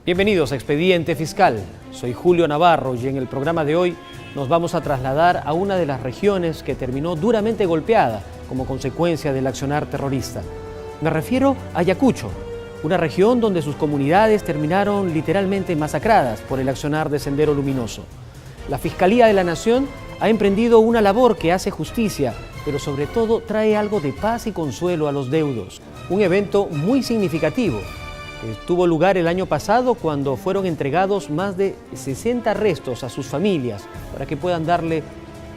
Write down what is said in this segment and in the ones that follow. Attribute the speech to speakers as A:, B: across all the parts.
A: Bienvenidos a Expediente Fiscal. Soy Julio Navarro y en el programa de hoy nos vamos a trasladar a una de las regiones que terminó duramente golpeada como consecuencia del accionar terrorista. Me refiero a Ayacucho, una región donde sus comunidades terminaron literalmente masacradas por el accionar de Sendero Luminoso. La Fiscalía de la Nación ha emprendido una labor que hace justicia, pero sobre todo trae algo de paz y consuelo a los deudos. Un evento muy significativo que tuvo lugar el año pasado cuando fueron entregados más de 60 restos a sus familias para que puedan darle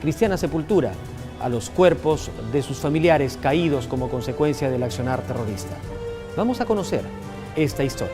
A: cristiana sepultura a los cuerpos de sus familiares caídos como consecuencia del accionar terrorista. Vamos a conocer esta historia.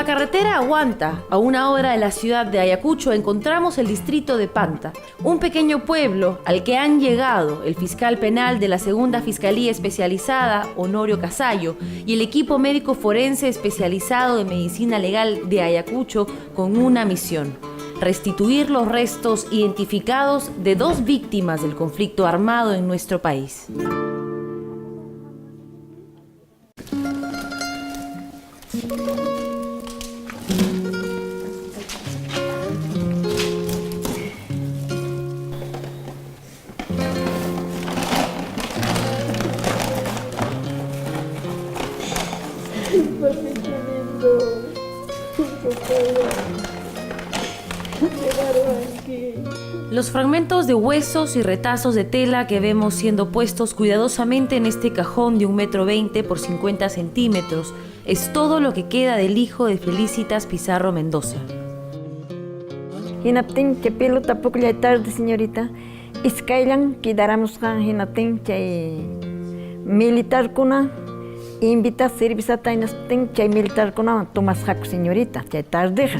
B: Carretera Aguanta, a una hora de la ciudad de Ayacucho, encontramos el distrito de Panta, un pequeño pueblo al que han llegado el fiscal penal de la Segunda Fiscalía Especializada, Honorio Casayo, y el equipo médico forense especializado de medicina legal de Ayacucho con una misión: restituir los restos identificados de 2 víctimas del conflicto armado en nuestro país. Los fragmentos de huesos y retazos de tela que vemos siendo puestos cuidadosamente en este cajón de 1,20 m por 50 centímetros es todo lo que queda del hijo de Felicitas Pizarro Mendoza.
C: Hinaptin que pelota poco ya tarde, señorita. Iskailan quedáramos kan hinaptin que militar kuna invita servicio tainas tin que militar kuna tomas hack, señorita, que tarde.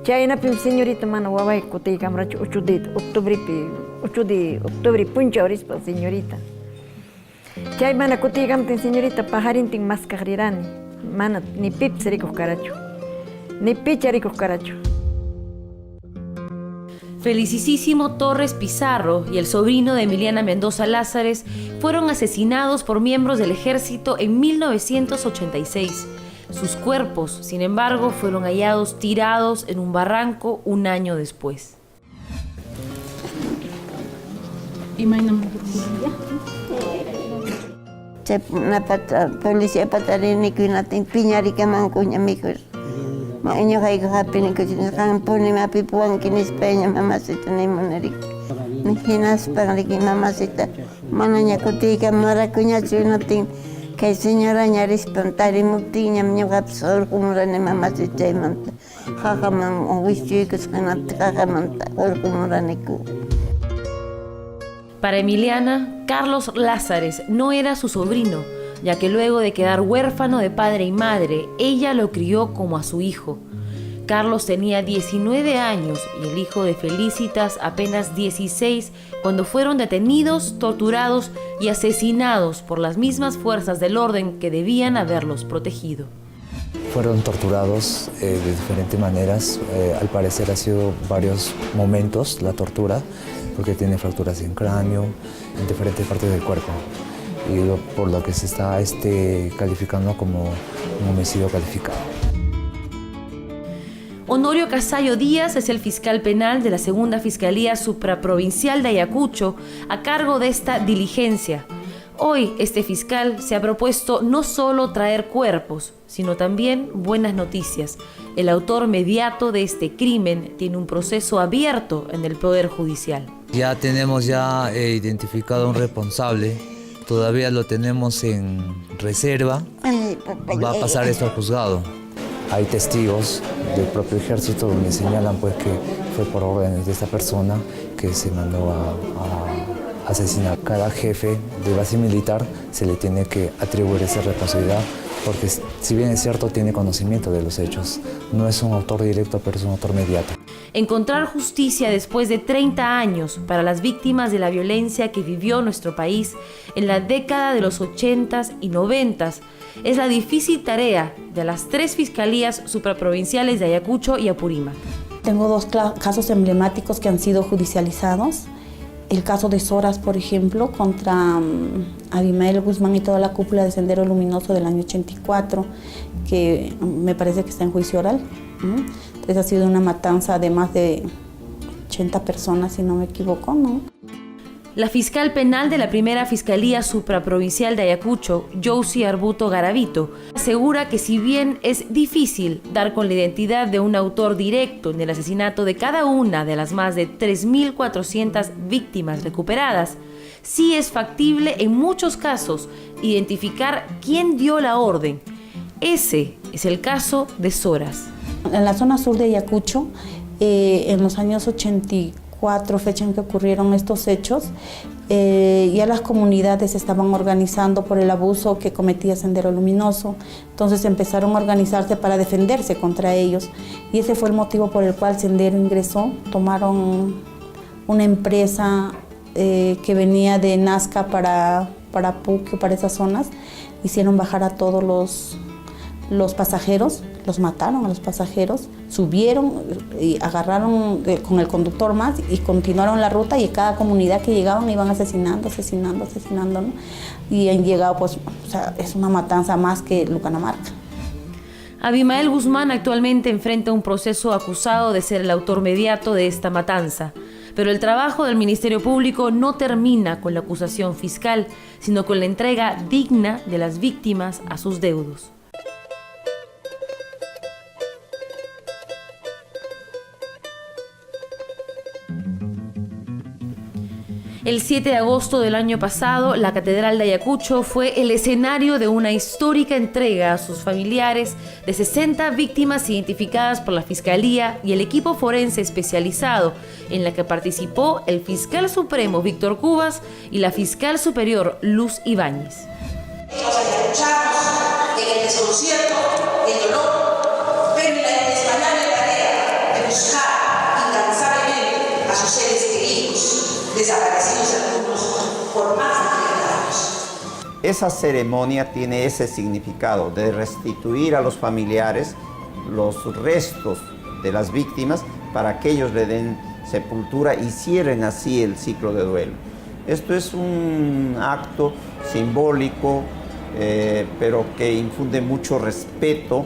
C: Chayna pim señorita mana wawai kutei kamracho 8 de octubre puncha orispa, señorita. Chay mana kutei kamtin señorita pajarintin mas carrirani. Mana ni pip sericos caracho. Ni picharicos caracho.
B: Felicísimo Torres Pizarro y el sobrino de Emiliana Mendoza Lázares fueron asesinados por miembros del ejército en 1986. Sus cuerpos, sin embargo, fueron hallados tirados en un barranco un año después.
D: Policía patarini que una piñari que mancuña micos. Maño hay que happening que han pone ma pipuan que ni España mamacita ni moneri. Ni hinas para que mamacita. Manaña cotica maracuña chunatin. Que señora ñaris pantari mutiña mi gapsor kumurane mamacita y manta. Jajaman o wichicos kanat jajamanta or kumurane ku.
B: Para Emiliana, Carlos Lázares no era su sobrino, ya que luego de quedar huérfano de padre y madre, ella lo crió como a su hijo. Carlos tenía 19 años y el hijo de Felicitas apenas 16 cuando fueron detenidos, torturados y asesinados por las mismas fuerzas del orden que debían haberlos protegido.
E: Fueron torturados de diferentes maneras. Al parecer ha sido varios momentos la tortura, porque tiene fracturas en cráneo, en diferentes partes del cuerpo. Y por lo que se está calificando como un homicidio calificado.
B: Honorio Casayo Díaz es el fiscal penal de la Segunda Fiscalía Supraprovincial de Ayacucho, a cargo de esta diligencia. Hoy este fiscal se ha propuesto no solo traer cuerpos, sino también buenas noticias. El autor mediato de este crimen tiene un proceso abierto en el Poder Judicial.
E: Ya tenemos identificado a un responsable. Todavía lo tenemos en reserva. Va a pasar esto al juzgado. Hay testigos del propio ejército donde señalan pues que fue por órdenes de esta persona que se mandó a asesinar. Cada jefe de base militar se le tiene que atribuir esa responsabilidad porque si bien es cierto tiene conocimiento de los hechos, no es un autor directo, pero es un autor mediato.
B: Encontrar justicia después de 30 años para las víctimas de la violencia que vivió nuestro país en la década de los 80s y 90s es la difícil tarea de las 3 fiscalías supraprovinciales de Ayacucho y Apurímac.
F: Tengo 2 casos emblemáticos que han sido judicializados. El caso de Soras, por ejemplo, contra Abimael Guzmán y toda la cúpula de Sendero Luminoso del año 84, que me parece que está en juicio oral. Entonces ha sido una matanza de más de 80 personas, si no me equivoco, ¿no?
B: La fiscal penal de la primera Fiscalía Supraprovincial de Ayacucho, Josie Arbuto Garavito, asegura que si bien es difícil dar con la identidad de un autor directo en el asesinato de cada una de las más de 3.400 víctimas recuperadas, sí es factible en muchos casos identificar quién dio la orden. Ese es el caso de Soras.
F: En la zona sur de Ayacucho, en los años 84, fecha en que ocurrieron estos hechos, ya las comunidades se estaban organizando por el abuso que cometía Sendero Luminoso. Entonces empezaron a organizarse para defenderse contra ellos. Y ese fue el motivo por el cual Sendero ingresó. Tomaron una empresa que venía de Nazca para Puquio, para esas zonas. Hicieron bajar a todos los pasajeros, los mataron a los pasajeros, subieron y agarraron con el conductor más y continuaron la ruta, y cada comunidad que llegaban iban asesinando, ¿no? Y han llegado, pues, o sea, es una matanza más que Lucanamarca.
B: Abimael Guzmán actualmente enfrenta un proceso acusado de ser el autor mediato de esta matanza. Pero el trabajo del Ministerio Público no termina con la acusación fiscal, sino con la entrega digna de las víctimas a sus deudos. El 7 de agosto del año pasado, la Catedral de Ayacucho fue el escenario de una histórica entrega a sus familiares de 60 víctimas identificadas por la Fiscalía y el equipo forense especializado, en la que participó el fiscal supremo Víctor Cubas y la fiscal superior Luz Ibáñez.
G: Los ayacuchanos, en el desconcierto, el dolor, ven la inexplicable tarea de buscar incansablemente a sus seres queridos, desaparecidos algunos por más de 30 años.
H: Esa ceremonia tiene ese significado de restituir a los familiares los restos de las víctimas para que ellos le den sepultura y cierren así el ciclo de duelo. Esto es un acto simbólico, pero que infunde mucho respeto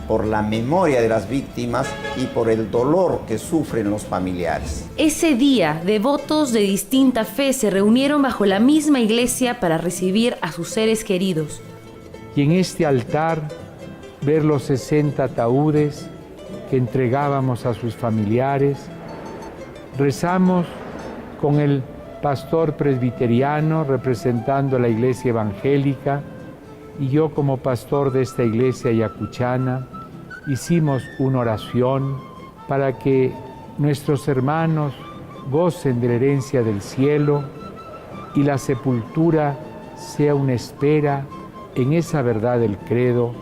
H: por la memoria de las víctimas y por el dolor que sufren los familiares.
B: Ese día, devotos de distinta fe se reunieron bajo la misma iglesia para recibir a sus seres queridos.
I: Y en este altar, ver los 60 ataúdes que entregábamos a sus familiares, rezamos con el pastor presbiteriano representando a la iglesia evangélica, y yo como pastor de esta iglesia ayacuchana, hicimos una oración para que nuestros hermanos gocen de la herencia del cielo y la sepultura sea una espera en esa verdad del credo,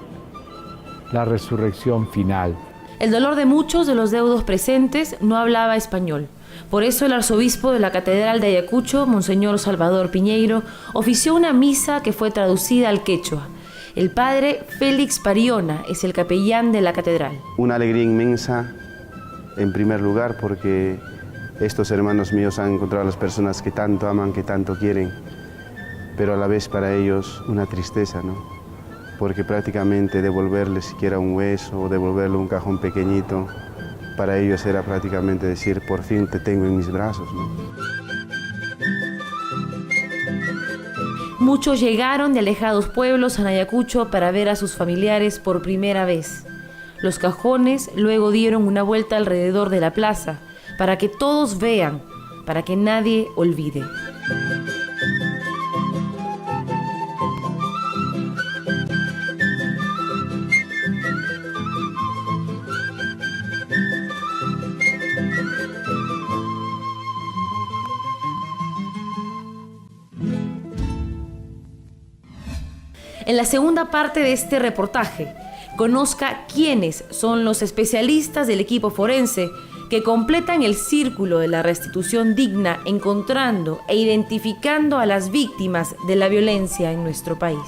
I: la resurrección final.
B: El dolor de muchos de los deudos presentes no hablaba español. Por eso el arzobispo de la Catedral de Ayacucho, Monseñor Salvador Piñeiro, ofició una misa que fue traducida al quechua. El padre Félix Pariona es el capellán de la catedral.
J: Una alegría inmensa, en primer lugar, porque estos hermanos míos han encontrado a las personas que tanto aman, que tanto quieren, pero a la vez para ellos una tristeza, ¿no? Porque prácticamente devolverles siquiera un hueso o devolverle un cajón pequeñito, para ellos era prácticamente decir, por fin te tengo en mis brazos, ¿no?
B: Muchos llegaron de alejados pueblos a Ayacucho para ver a sus familiares por primera vez. Los cajones luego dieron una vuelta alrededor de la plaza, para que todos vean, para que nadie olvide. En la segunda parte de este reportaje, conozca quiénes son los especialistas del equipo forense que completan el círculo de la restitución digna, encontrando e identificando a las víctimas de la violencia en nuestro país.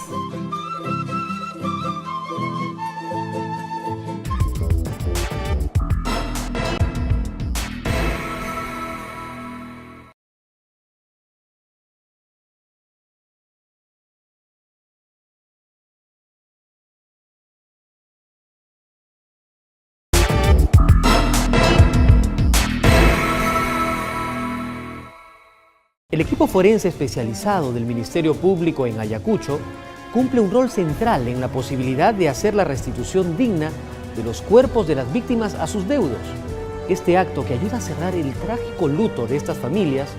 A: El equipo forense especializado del Ministerio Público en Ayacucho cumple un rol central en la posibilidad de hacer la restitución digna de los cuerpos de las víctimas a sus deudos. Este acto, que ayuda a cerrar el trágico luto de estas familias,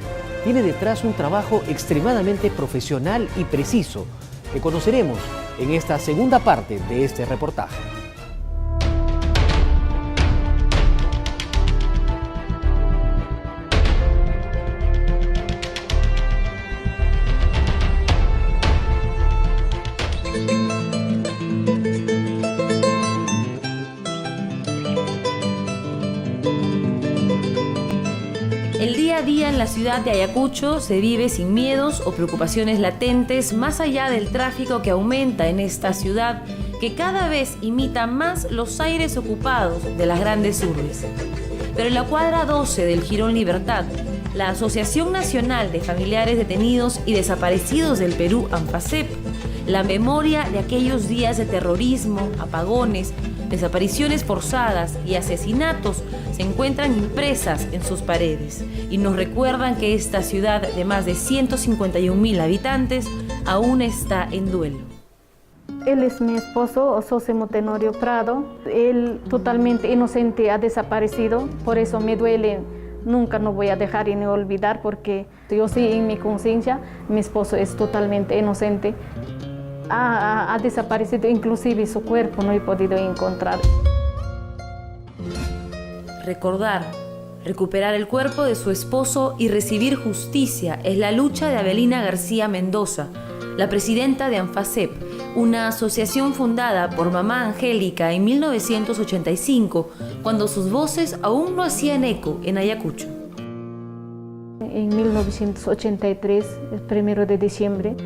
A: tiene detrás un trabajo extremadamente profesional y preciso que conoceremos en esta segunda parte de este reportaje.
B: El día a día en la ciudad de Ayacucho se vive sin miedos o preocupaciones latentes, más allá del tráfico que aumenta en esta ciudad, que cada vez imita más los aires ocupados de las grandes urbes. Pero en la cuadra 12 del Jirón Libertad, la Asociación Nacional de Familiares Detenidos y Desaparecidos del Perú, ANFACEP, la memoria de aquellos días de terrorismo, apagones, desapariciones forzadas y asesinatos se encuentran impresas en sus paredes y nos recuerdan que esta ciudad de más de 151.000 habitantes aún está en duelo.
K: Él es mi esposo, Sosimo Tenorio Prado. Él totalmente inocente ha desaparecido, por eso me duele. Nunca no voy a dejar y no olvidar, porque yo sí en mi conciencia, mi esposo es totalmente inocente. Ha desaparecido, inclusive su cuerpo no he podido encontrar.
B: Recordar, recuperar el cuerpo de su esposo y recibir justicia es la lucha de Abelina García Mendoza, la presidenta de ANFACEP, una asociación fundada por Mamá Angélica en 1985, cuando sus voces aún no hacían eco en Ayacucho.
K: En 1983, el 1 de diciembre,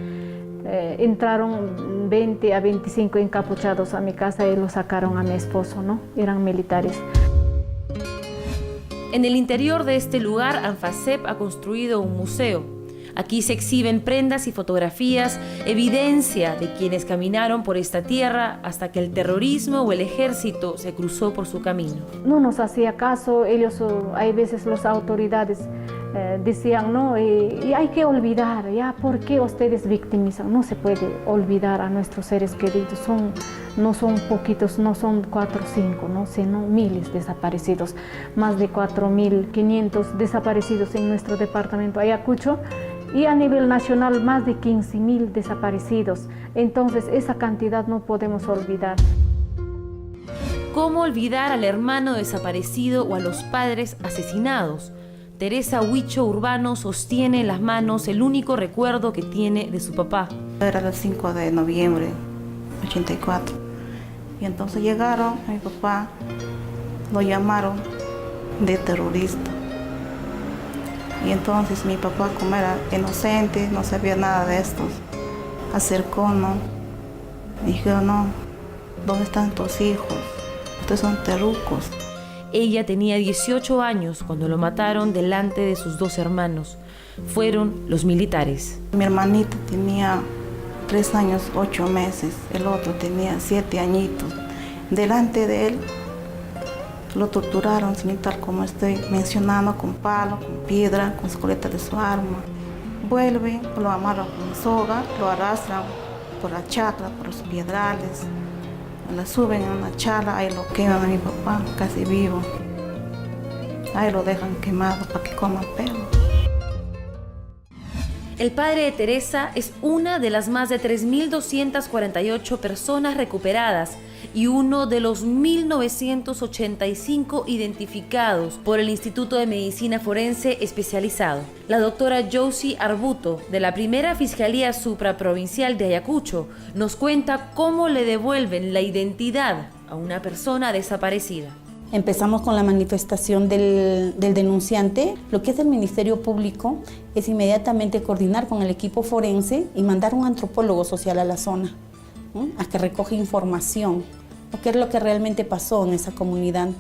K: entraron 20 a 25 encapuchados a mi casa y lo sacaron a mi esposo, ¿no? Eran militares.
B: En el interior de este lugar, ANFACEP ha construido un museo. Aquí se exhiben prendas y fotografías, evidencia de quienes caminaron por esta tierra hasta que el terrorismo o el ejército se cruzó por su camino.
K: No nos hacía caso, ellos, hay veces las autoridades decían, no, y hay que olvidar, ya, ¿por qué ustedes victimizan? No se puede olvidar a nuestros seres queridos, no son poquitos, no son 4 o 5, ¿no? Sino miles desaparecidos, más de 4.500 desaparecidos en nuestro departamento Ayacucho, y a nivel nacional más de 15.000 desaparecidos. Entonces esa cantidad no podemos olvidar.
B: ¿Cómo olvidar al hermano desaparecido o a los padres asesinados? Teresa Huicho Urbano sostiene en las manos el único recuerdo que tiene de su papá.
L: Era el 5 de noviembre de 84. Y entonces llegaron, a mi papá lo llamaron de terrorista. Y entonces mi papá, como era inocente, no sabía nada de esto, acercó, ¿no? Me dijeron, no, ¿dónde están tus hijos? Ustedes son terrucos.
B: Ella tenía 18 años cuando lo mataron delante de sus 2 hermanos. Fueron los militares.
L: Mi hermanito tenía 3 años, 8 meses. El otro tenía 7 añitos. Delante de él lo torturaron, sin tal como estoy mencionando, con palo, con piedra, con escoleta de su arma. Vuelven, lo amarran con soga, lo arrastran por la chacra, por los piedrales. La suben en una chala, ahí lo queman a mi papá, casi vivo. Ahí lo dejan quemado para que coman perros.
B: El padre de Teresa es una de las más de 3.248 personas recuperadas y uno de los 1.985 identificados por el Instituto de Medicina Forense Especializado. La doctora Josie Arbuto, de la primera Fiscalía Supraprovincial de Ayacucho, nos cuenta cómo le devuelven la identidad a una persona desaparecida.
F: Empezamos con la manifestación del denunciante. Lo que es el Ministerio Público es inmediatamente coordinar con el equipo forense y mandar un antropólogo social a la zona, ¿no? A que recoja información, ¿no? ¿Qué es lo que realmente pasó en esa comunidad?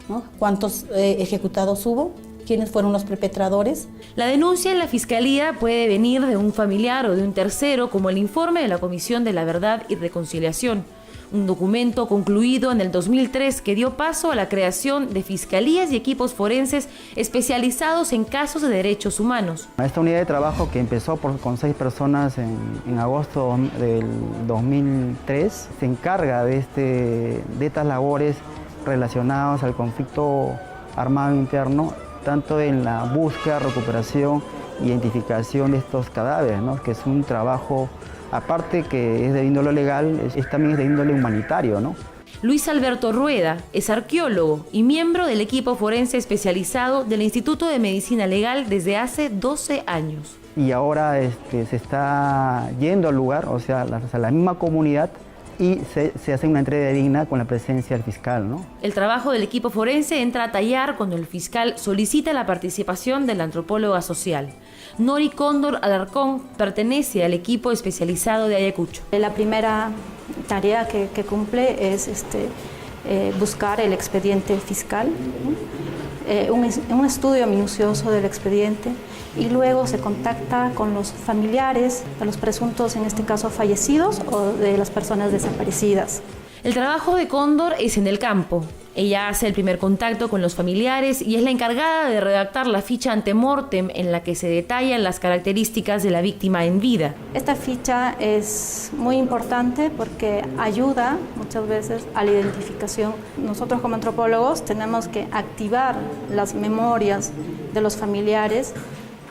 F: ¿No? ¿Cuántos ejecutados hubo? ¿Quiénes fueron los perpetradores?
B: La denuncia en la Fiscalía puede venir de un familiar o de un tercero, como el informe de la Comisión de la Verdad y Reconciliación, un documento concluido en el 2003 que dio paso a la creación de fiscalías y equipos forenses especializados en casos de derechos humanos.
M: Esta unidad de trabajo, que empezó con 6 personas en agosto del 2003, se encarga de estas labores relacionadas al conflicto armado interno, tanto en la búsqueda, recuperación, identificación de estos cadáveres, ¿no? Que es un trabajo, aparte que es de índole legal, también es de índole humanitario, ¿no?
B: Luis Alberto Rueda es arqueólogo y miembro del equipo forense especializado del Instituto de Medicina Legal desde hace 12 años.
M: Y ahora se está yendo al lugar, o sea, la misma comunidad, y se hace una entrega digna con la presencia del fiscal, ¿no?
B: El trabajo del equipo forense entra a tallar cuando el fiscal solicita la participación de la antropóloga social. Nori Cóndor Alarcón pertenece al equipo especializado de Ayacucho.
N: La primera tarea que cumple es buscar el expediente fiscal, un estudio minucioso del expediente, y luego se contacta con los familiares de los presuntos, en este caso fallecidos, o de las personas desaparecidas.
B: El trabajo de Cóndor es en el campo. Ella hace el primer contacto con los familiares y es la encargada de redactar la ficha antemortem en la que se detallan las características de la víctima en vida.
N: Esta ficha es muy importante porque ayuda muchas veces a la identificación. Nosotros como antropólogos tenemos que activar las memorias de los familiares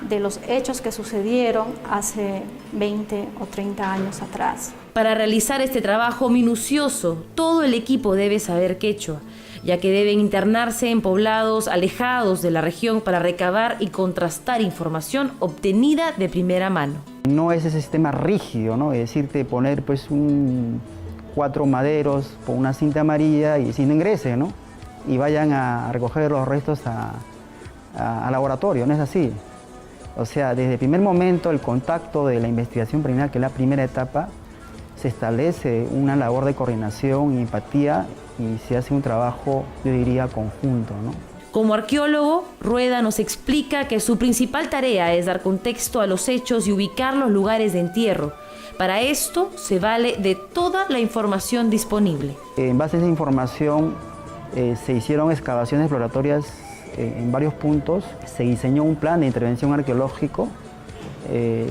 N: de los hechos que sucedieron hace 20 o 30 años atrás.
B: Para realizar este trabajo minucioso, todo el equipo debe saber quechua, ya que deben internarse en poblados alejados de la región para recabar y contrastar información obtenida de primera mano.
M: No es ese sistema rígido, ¿no? Es decirte, poner pues 4 maderos con una cinta amarilla y sin ingrese, ¿no? Y vayan a recoger los restos al laboratorio, no es así. O sea, desde el primer momento, el contacto de la investigación preliminar, que es la primera etapa, se establece una labor de coordinación y empatía y se hace un trabajo, yo diría, conjunto, ¿no?
B: Como arqueólogo, Rueda nos explica que su principal tarea es dar contexto a los hechos y ubicar los lugares de entierro. Para esto se vale de toda la información disponible.
M: En base a esa información se hicieron excavaciones exploratorias en varios puntos. Se diseñó un plan de intervención arqueológico,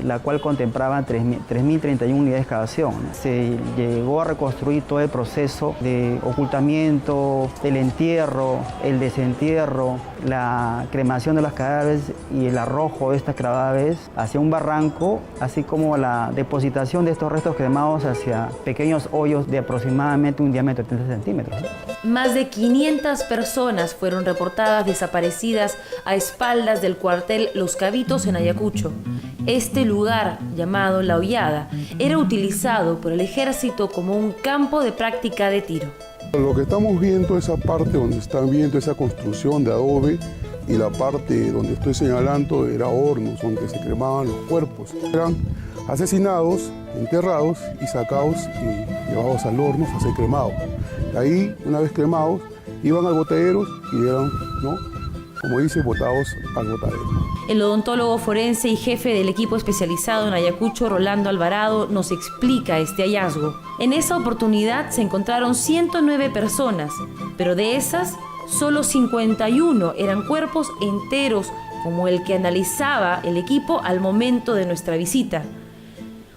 M: la cual contemplaba 3.031 unidades de excavación. Se llegó a reconstruir todo el proceso de ocultamiento, el entierro, el desentierro, la cremación de los cadáveres y el arrojo de estas cadáveres hacia un barranco, así como la depositación de estos restos cremados hacia pequeños hoyos de aproximadamente un diámetro de 30 centímetros.
B: Más de 500 personas fueron reportadas desaparecidas a espaldas del cuartel Los Cabitos en Ayacucho. Este lugar, llamado La Hollada, era utilizado por el ejército como un campo de práctica de tiro.
O: Lo que estamos viendo, esa parte donde están viendo esa construcción de adobe, y la parte donde estoy señalando era hornos donde se cremaban los cuerpos. Eran asesinados, enterrados y sacados y llevados al horno a ser cremados. Ahí, una vez cremados, iban al botadero y eran, ¿no?, como dice, botados al botadero.
B: El odontólogo forense y jefe del equipo especializado en Ayacucho, Rolando Alvarado, nos explica este hallazgo. En esa oportunidad se encontraron 109 personas, pero de esas, solo 51 eran cuerpos enteros, como el que analizaba el equipo al momento de nuestra visita.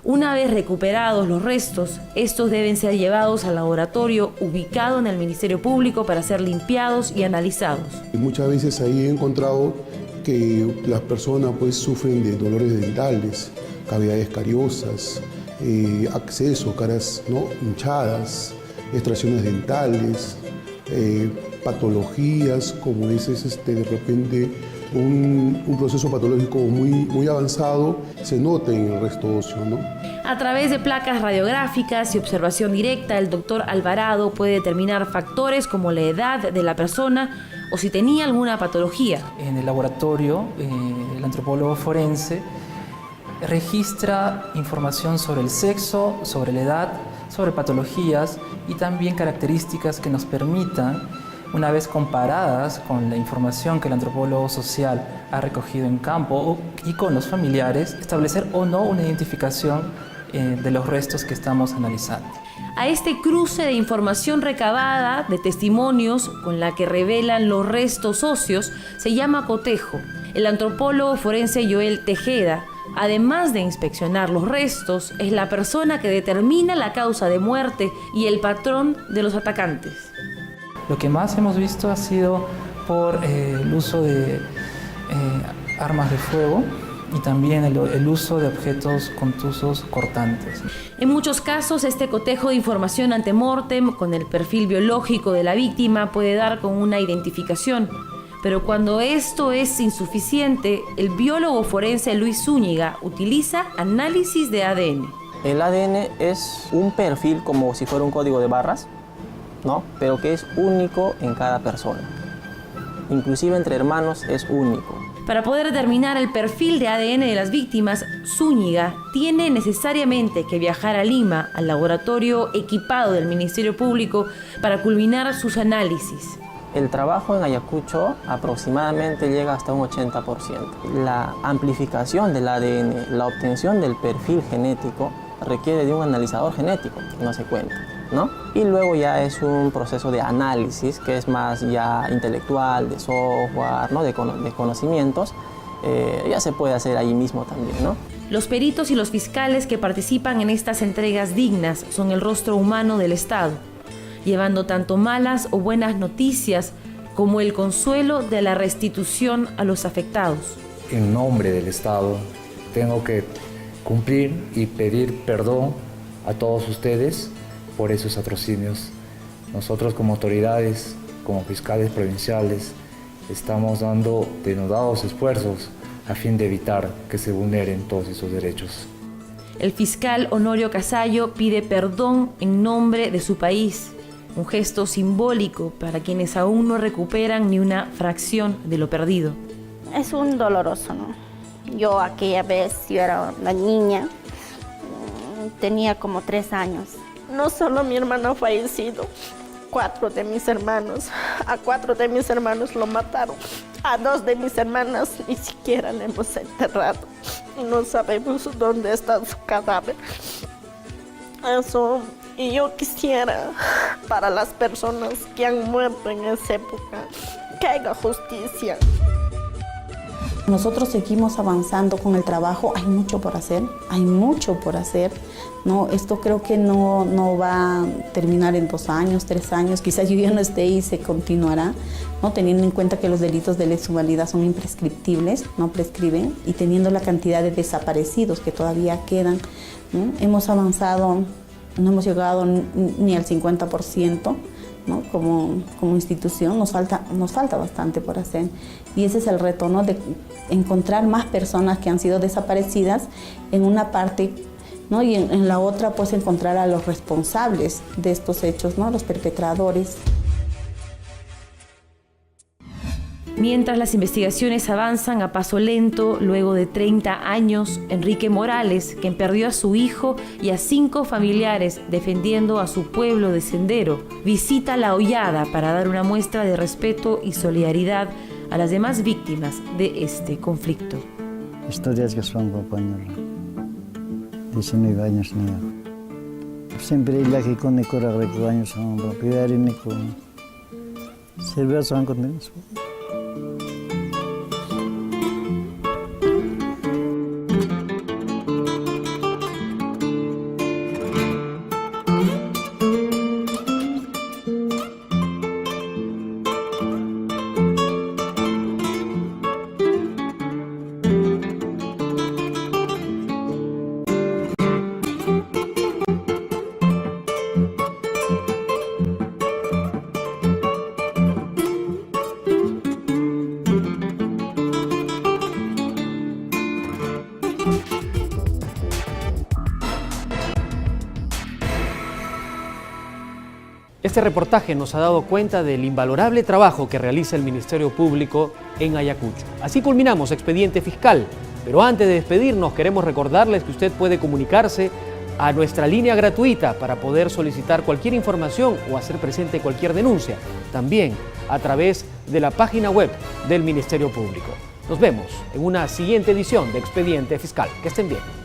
B: Una vez recuperados los restos, estos deben ser llevados al laboratorio ubicado en el Ministerio Público para ser limpiados y analizados.
O: Muchas veces ahí he encontrado que las personas pues sufren de dolores dentales, cavidades cariosas, acceso, caras, ¿no?, hinchadas, extracciones dentales, patologías como ese de repente un proceso patológico muy avanzado, se nota en el resto óseo, ¿no?
B: A través de placas radiográficas y observación directa, el doctor Alvarado puede determinar factores como la edad de la persona o si tenía alguna patología.
P: En el laboratorio, el antropólogo forense registra información sobre el sexo, sobre la edad, sobre patologías y también características que nos permitan, una vez comparadas con la información que el antropólogo social ha recogido en campo y con los familiares, establecer o no una identificación de los restos que estamos analizando.
B: A este cruce de información recabada, de testimonios con la que revelan los restos óseos, se llama cotejo. El antropólogo forense Joel Tejeda, además de inspeccionar los restos, es la persona que determina la causa de muerte y el patrón de los atacantes.
P: Lo que más hemos visto ha sido por el uso de armas de fuego y también el uso de objetos contusos cortantes.
B: En muchos casos, este cotejo de información ante mortem con el perfil biológico de la víctima puede dar con una identificación. Pero cuando esto es insuficiente, el biólogo forense Luis Zúñiga utiliza análisis de ADN.
Q: El ADN es un perfil como si fuera un código de barras, ¿no?, pero que es único en cada persona. Inclusive entre hermanos es único.
B: Para poder determinar el perfil de ADN de las víctimas, Zúñiga tiene necesariamente que viajar a Lima, al laboratorio equipado del Ministerio Público, para culminar sus análisis.
Q: El trabajo en Ayacucho aproximadamente llega hasta un 80%. La amplificación del ADN, la obtención del perfil genético, requiere de un analizador genético, que no se cuenta, ¿no? Y luego ya es un proceso de análisis que es más ya intelectual, de software, ¿no?, de conocimientos. Ya se puede hacer ahí mismo también, ¿no?
B: Los peritos y los fiscales que participan en estas entregas dignas son el rostro humano del Estado, llevando tanto malas o buenas noticias como el consuelo de la restitución a los afectados.
E: En nombre del Estado tengo que cumplir y pedir perdón a todos ustedes por esos atrocinios. Nosotros como autoridades, como fiscales provinciales, estamos dando denodados esfuerzos a fin de evitar que se vulneren todos esos derechos.
B: El fiscal Honorio Casayo pide perdón en nombre de su país, un gesto simbólico para quienes aún no recuperan ni una fracción de lo perdido.
R: Es un doloroso, ¿no? Yo aquella vez, yo era una niña, tenía como 3 años. No solo mi hermano ha fallecido, 4 de mis hermanos. A 4 de mis hermanos lo mataron. A 2 de mis hermanas ni siquiera le hemos enterrado. No sabemos dónde está su cadáver. Eso, y yo quisiera para las personas que han muerto en esa época que haya justicia.
F: Nosotros seguimos avanzando con el trabajo, hay mucho por hacer, ¿no? Esto creo que no va a terminar en 2 años, 3 años, quizás yo ya no esté y se continuará, ¿no?, teniendo en cuenta que los delitos de lesa humanidad son imprescriptibles, no prescriben, y teniendo la cantidad de desaparecidos que todavía quedan, ¿no? Hemos avanzado, no hemos llegado ni al 50%, ¿no? Como institución nos falta bastante por hacer, y ese es el reto, ¿no?, de encontrar más personas que han sido desaparecidas en una parte, ¿no?, y en la otra pues encontrar a los responsables de estos hechos, ¿no?, los perpetradores.
B: Mientras las investigaciones avanzan a paso lento, luego de 30 años, Enrique Morales, quien perdió a su hijo y a 5 familiares defendiendo a su pueblo de Sendero, visita La Hollada para dar una muestra de respeto y solidaridad a las demás víctimas de este conflicto.
S: Historias que son compañeros, 19 años niño. Siempre la que con el corazón años son propiedad y nico. Siempre son contentos.
A: Este reportaje nos ha dado cuenta del invalorable trabajo que realiza el Ministerio Público en Ayacucho. Así culminamos Expediente Fiscal, pero antes de despedirnos queremos recordarles que usted puede comunicarse a nuestra línea gratuita para poder solicitar cualquier información o hacer presente cualquier denuncia, también a través de la página web del Ministerio Público. Nos vemos en una siguiente edición de Expediente Fiscal. Que estén bien.